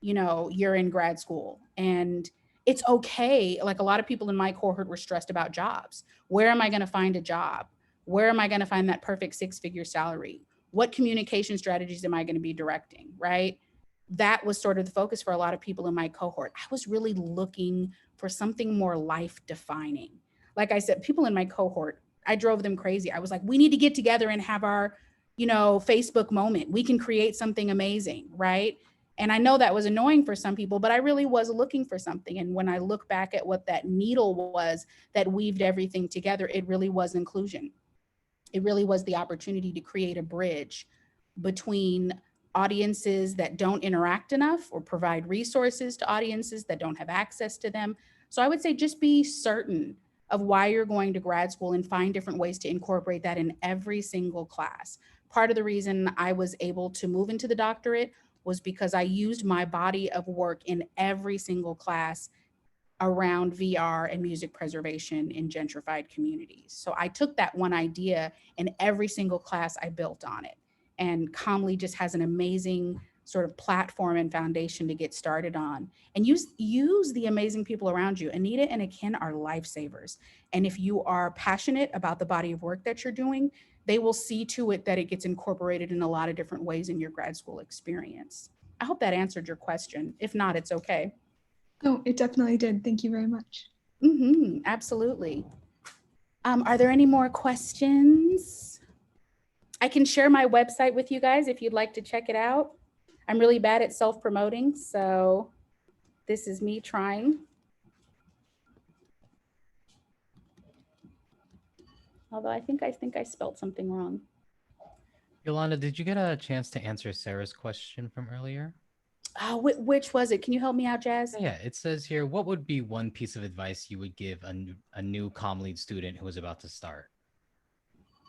you're in grad school. And it's okay. Like, a lot of people in my cohort were stressed about jobs. Where am I going to find a job? Where am I going to find that perfect 6-figure salary? What communication strategies am I going to be directing, right? That was sort of the focus for a lot of people in my cohort. I was really looking for something more life defining. Like I said, people in my cohort, I drove them crazy. I was like, we need to get together and have our, Facebook moment. We can create something amazing, right? And I know that was annoying for some people, but I really was looking for something. And when I look back at what that needle was that weaved everything together, it really was inclusion. It really was the opportunity to create a bridge between audiences that don't interact enough, or provide resources to audiences that don't have access to them. So I would say, just be certain of why you're going to grad school and find different ways to incorporate that in every single class. Part of the reason I was able to move into the doctorate was because I used my body of work in every single class around VR and music preservation in gentrified communities. So I took that one idea, and every single class I built on it. And Comly just has an amazing sort of platform and foundation to get started on. And use the amazing people around you. Anita and Akin are lifesavers. And if you are passionate about the body of work that you're doing, they will see to it that it gets incorporated in a lot of different ways in your grad school experience. I hope that answered your question. If not, it's okay. Oh, it definitely did. Thank you very much. Absolutely. Are there any more questions? I can share my website with you guys if you'd like to check it out. I'm really bad at self-promoting, so this is me trying. Although I think I spelled something wrong. Yolanda, did you get a chance to answer Sarah's question from earlier? Which was it? Can you help me out, Jazz? Yeah, it says here, what would be one piece of advice you would give a new comm lead student who was about to start?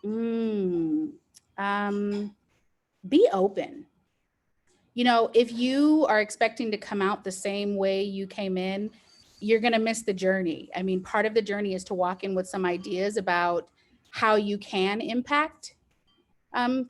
Be open. If you are expecting to come out the same way you came in, you're going to miss the journey. I mean, part of the journey is to walk in with some ideas about how you can impact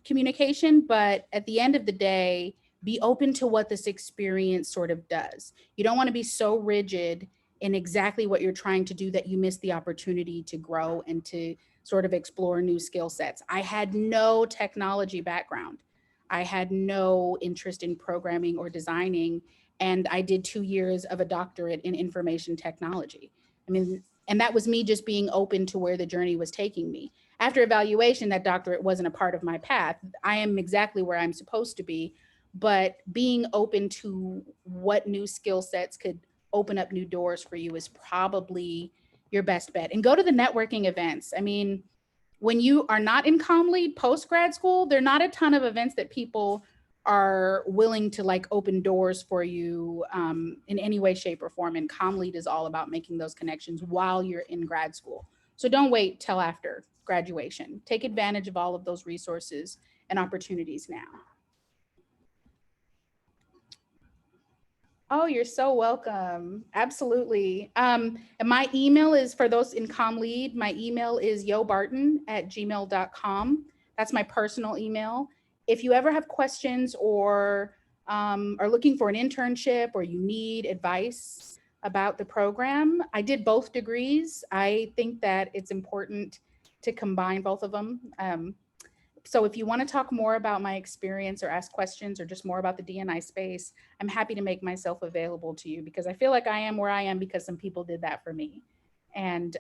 communication. But at the end of the day, be open to what this experience sort of does. You don't want to be so rigid in exactly what you're trying to do that you miss the opportunity to grow and to sort of explore new skill sets. I had no technology background. I had no interest in programming or designing, and I did 2 years of a doctorate in information technology. I mean, and that was me just being open to where the journey was taking me. After evaluation, that doctorate wasn't a part of my path. I am exactly where I'm supposed to be, but being open to what new skill sets could open up new doors for you is probably your best bet. And go to the networking events. I mean, when you are not in CommLead post grad school, there are not a ton of events that people are willing to like open doors for you in any way, shape, or form. And CommLead is all about making those connections while you're in grad school. So don't wait till after graduation. Take advantage of all of those resources and opportunities now. Oh, you're so welcome. Absolutely. And my email is, for those in CommLead, my email is yobarton@gmail.com. That's my personal email. If you ever have questions or are looking for an internship, or you need advice about the program, I did both degrees. I think that it's important to combine both of them. So if you want to talk more about my experience or ask questions or just more about the D&I space, I'm happy to make myself available to you, because I feel like I am where I am because some people did that for me. And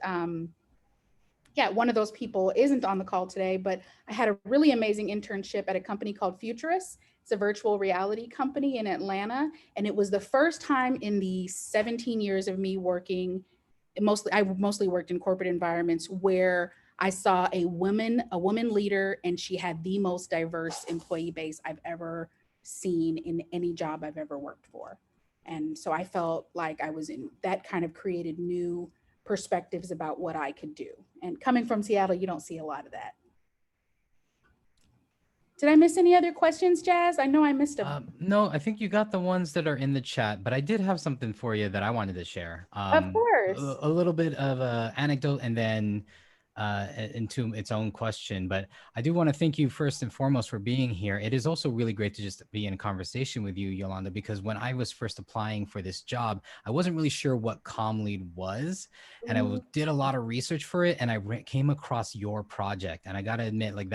yeah, one of those people isn't on the call today, but I had a really amazing internship at a company called Futurist. It's a virtual reality company in Atlanta. And it was the first time in the 17 years of me working, I mostly worked in corporate environments, where I saw a woman leader, and she had the most diverse employee base I've ever seen in any job I've ever worked for. And so I felt like I was in that kind of created new perspectives about what I could do. And coming from Seattle, you don't see a lot of that. Did I miss any other questions, Jazz? I know I missed them. No, I think you got the ones that are in the chat, but I did have something for you that I wanted to share. Of course. A little bit of an anecdote and then into its own question. But I do want to thank you first and foremost for being here. It is also really great to just be in a conversation with you, Yolanda, because when I was first applying for this job, I wasn't really sure what comm lead was. And I did a lot of research for it, and I came across your project. And I got to admit, like,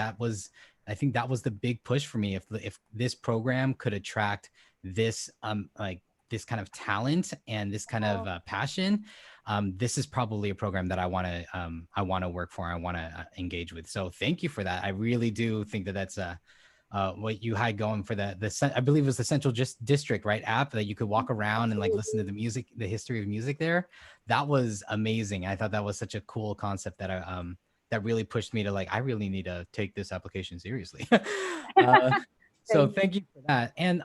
I think that was the big push for me. If this program could attract this this kind of talent and this kind of passion, this is probably a program that I want to work for. I want to engage with. So thank you for that. I really do think that that's what you had going for I believe it was the Central District, right, app that you could walk around and like listen to the music, the history of music there. That was amazing. I thought that was such a cool concept that that really pushed me to like, I really need to take this application seriously. So thank you for that. And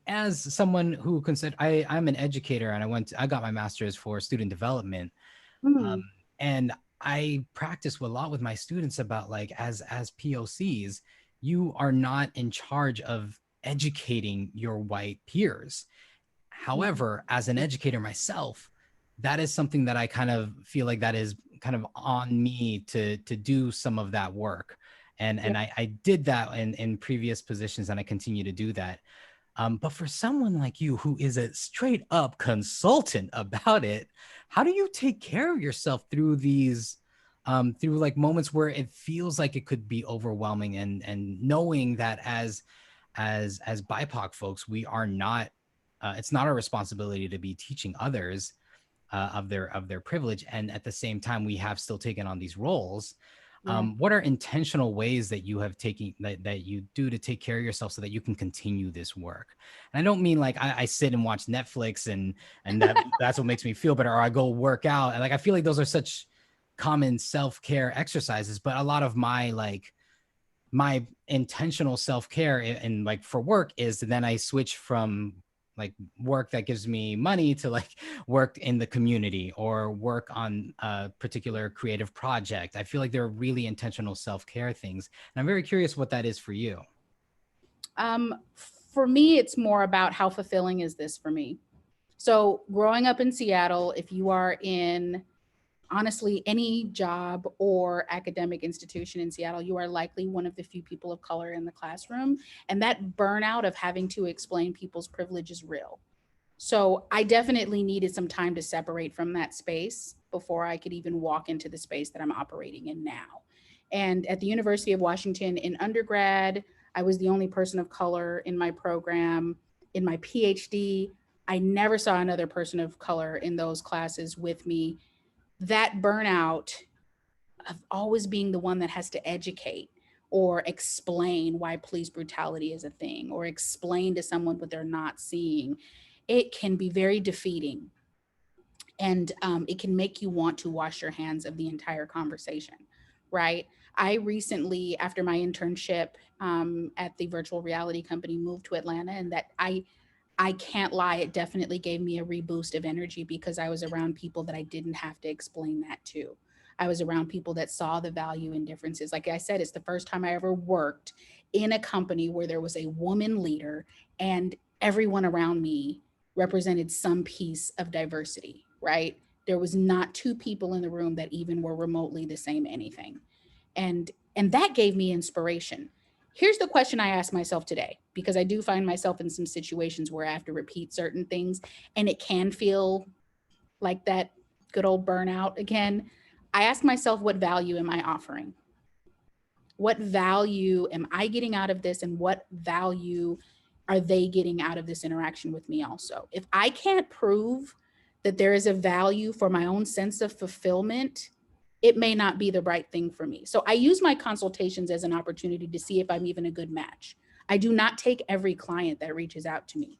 as someone who I'm an educator, and I got my master's for student development. And I practice a lot with my students about like, as POCs, you are not in charge of educating your white peers. However, as an educator myself, that is something that I kind of feel like that is kind of on me to do some of that work. And I did that in previous positions, and I continue to do that. But for someone like you who is a straight up consultant about it, how do you take care of yourself through these through like moments where it feels like it could be overwhelming, and knowing that as BIPOC folks, we are not it's not our responsibility to be teaching others of their privilege, and at the same time we have still taken on these roles. What are intentional ways that you have taken that you do to take care of yourself so that you can continue this work? And I don't mean like I sit and watch Netflix and that's what makes me feel better, or I go work out. And like I feel like those are such common self-care exercises, but a lot of my intentional self-care and like for work is then I switch from like work that gives me money to like work in the community or work on a particular creative project. I feel like they're really intentional self-care things. And I'm very curious what that is for you. For me, it's more about how fulfilling is this for me. So growing up in Seattle, if you are in honestly any job or academic institution in Seattle, you are likely one of the few people of color in the classroom. And that burnout of having to explain people's privilege is real. So I definitely needed some time to separate from that space before I could even walk into the space that I'm operating in now. And at the University of Washington in undergrad, I was the only person of color in my program. In my PhD, I never saw another person of color in those classes with me. That burnout of always being the one that has to educate or explain why police brutality is a thing, or explain to someone what they're not seeing, it can be very defeating. And it can make you want to wash your hands of the entire conversation, right? I recently, after my internship at the virtual reality company, moved to Atlanta, and that I can't lie, it definitely gave me a reboost of energy because I was around people that I didn't have to explain that to. I was around people that saw the value in differences. Like I said, it's the first time I ever worked in a company where there was a woman leader and everyone around me represented some piece of diversity, right? There was not two people in the room that even were remotely the same anything. And that gave me inspiration. Here's the question I ask myself today, because I do find myself in some situations where I have to repeat certain things and it can feel like that good old burnout again. I ask myself, what value am I offering? What value am I getting out of this, and what value are they getting out of this interaction with me also? If I can't prove that there is a value for my own sense of fulfillment, it may not be the right thing for me. So I use my consultations as an opportunity to see if I'm even a good match. I do not take every client that reaches out to me.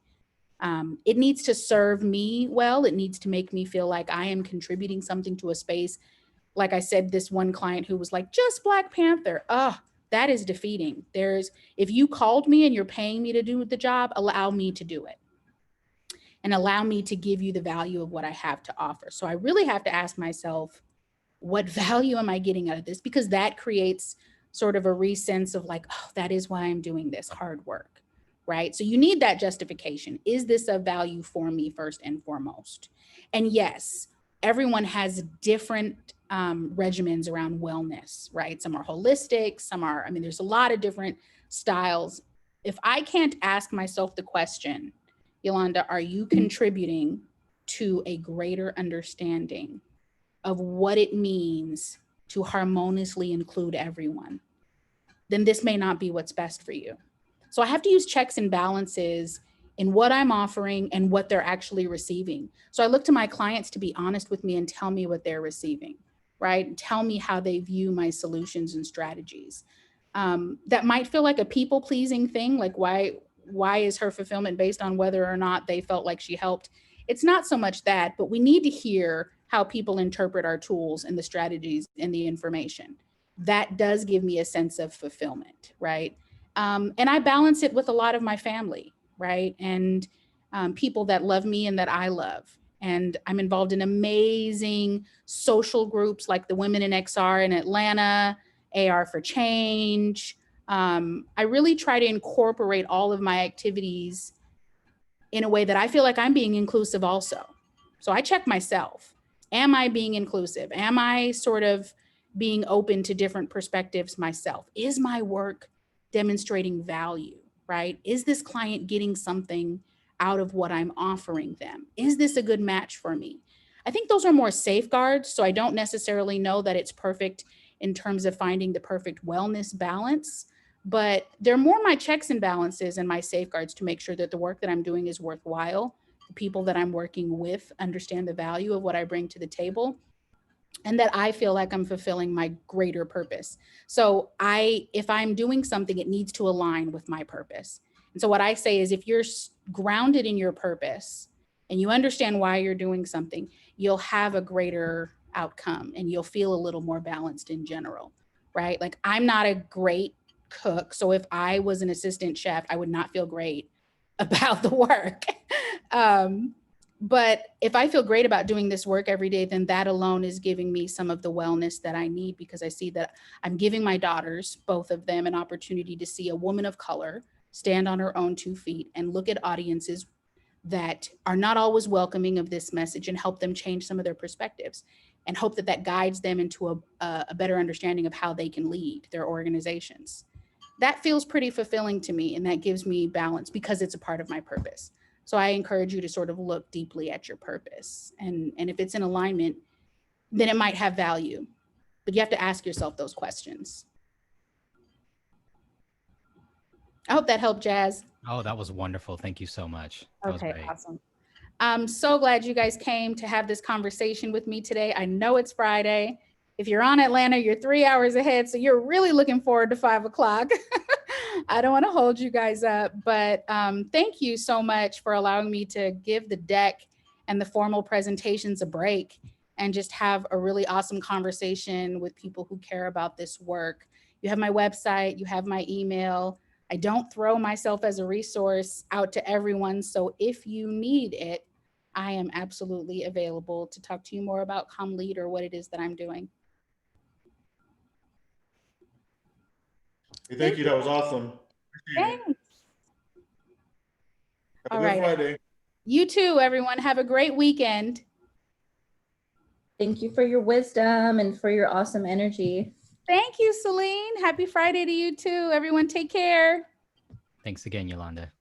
It needs to serve me well. It needs to make me feel like I am contributing something to a space like I said, this one client who was like, just Black Panther. Oh, that is defeating. If you called me and you're paying me to do the job, allow me to do it and allow me to give you the value of what I have to offer. So I really have to ask myself, what value am I getting out of this? Because that creates sort of a resense of like, oh, that is why I'm doing this hard work, right? So you need that justification. Is this of value for me first and foremost? And yes, everyone has different regimens around wellness, right? Some are holistic, some are, I mean, there's a lot of different styles. If I can't ask myself the question, Yolanda, are you contributing to a greater understanding of what it means to harmoniously include everyone, then this may not be what's best for you. So I have to use checks and balances in what I'm offering and what they're actually receiving. So I look to my clients to be honest with me and tell me what they're receiving, right? Tell me how they view my solutions and strategies. That might feel like a people-pleasing thing, like why is her fulfillment based on whether or not they felt like she helped? It's not so much that, but we need to hear how people interpret our tools and the strategies and the information. That does give me a sense of fulfillment, right? And I balance it with a lot of my family, right? And people that love me and that I love. And I'm involved in amazing social groups like the Women in XR in Atlanta, AR for Change. I really try to incorporate all of my activities in a way that I feel like I'm being inclusive also. So I check myself. Am I being inclusive? Am I sort of being open to different perspectives myself? Is my work demonstrating value, right? Is this client getting something out of what I'm offering them? Is this a good match for me? I think those are more safeguards. So I don't necessarily know that it's perfect in terms of finding the perfect wellness balance, but they're more my checks and balances and my safeguards to make sure that the work that I'm doing is worthwhile. The people that I'm working with understand the value of what I bring to the table, and that I feel like I'm fulfilling my greater purpose. So if I'm doing something, it needs to align with my purpose. And so what I say is, if you're grounded in your purpose and you understand why you're doing something, you'll have a greater outcome and you'll feel a little more balanced in general, right? Like, I'm not a great cook. So if I was an assistant chef, I would not feel great about the work. But if I feel great about doing this work every day, then that alone is giving me some of the wellness that I need, because I see that I'm giving my daughters, both of them, an opportunity to see a woman of color stand on her own 2 feet and look at audiences that are not always welcoming of this message, and help them change some of their perspectives, and hope that that guides them into a better understanding of how they can lead their organizations. That feels pretty fulfilling to me, and that gives me balance because it's a part of my purpose. So I encourage you to sort of look deeply at your purpose. And if it's in alignment, then it might have value. But you have to ask yourself those questions. I hope that helped, Jazz. Oh, that was wonderful. Thank you so much. That was great. Awesome. I'm so glad you guys came to have this conversation with me today. I know it's Friday. If you're on Atlanta, you're 3 hours ahead. So you're really looking forward to 5 o'clock. I don't want to hold you guys up, but thank you so much for allowing me to give the deck and the formal presentations a break and just have a really awesome conversation with people who care about this work. You have my website, you have my email. I don't throw myself as a resource out to everyone. So if you need it, I am absolutely available to talk to you more about ComLead or what it is that I'm doing. Hey, thank you. That was awesome. Thanks. Have a All good right. Friday. You too, everyone. Have a great weekend. Thank you for your wisdom and for your awesome energy. Thank you, Celine. Happy Friday to you too. Everyone, take care. Thanks again, Yolanda.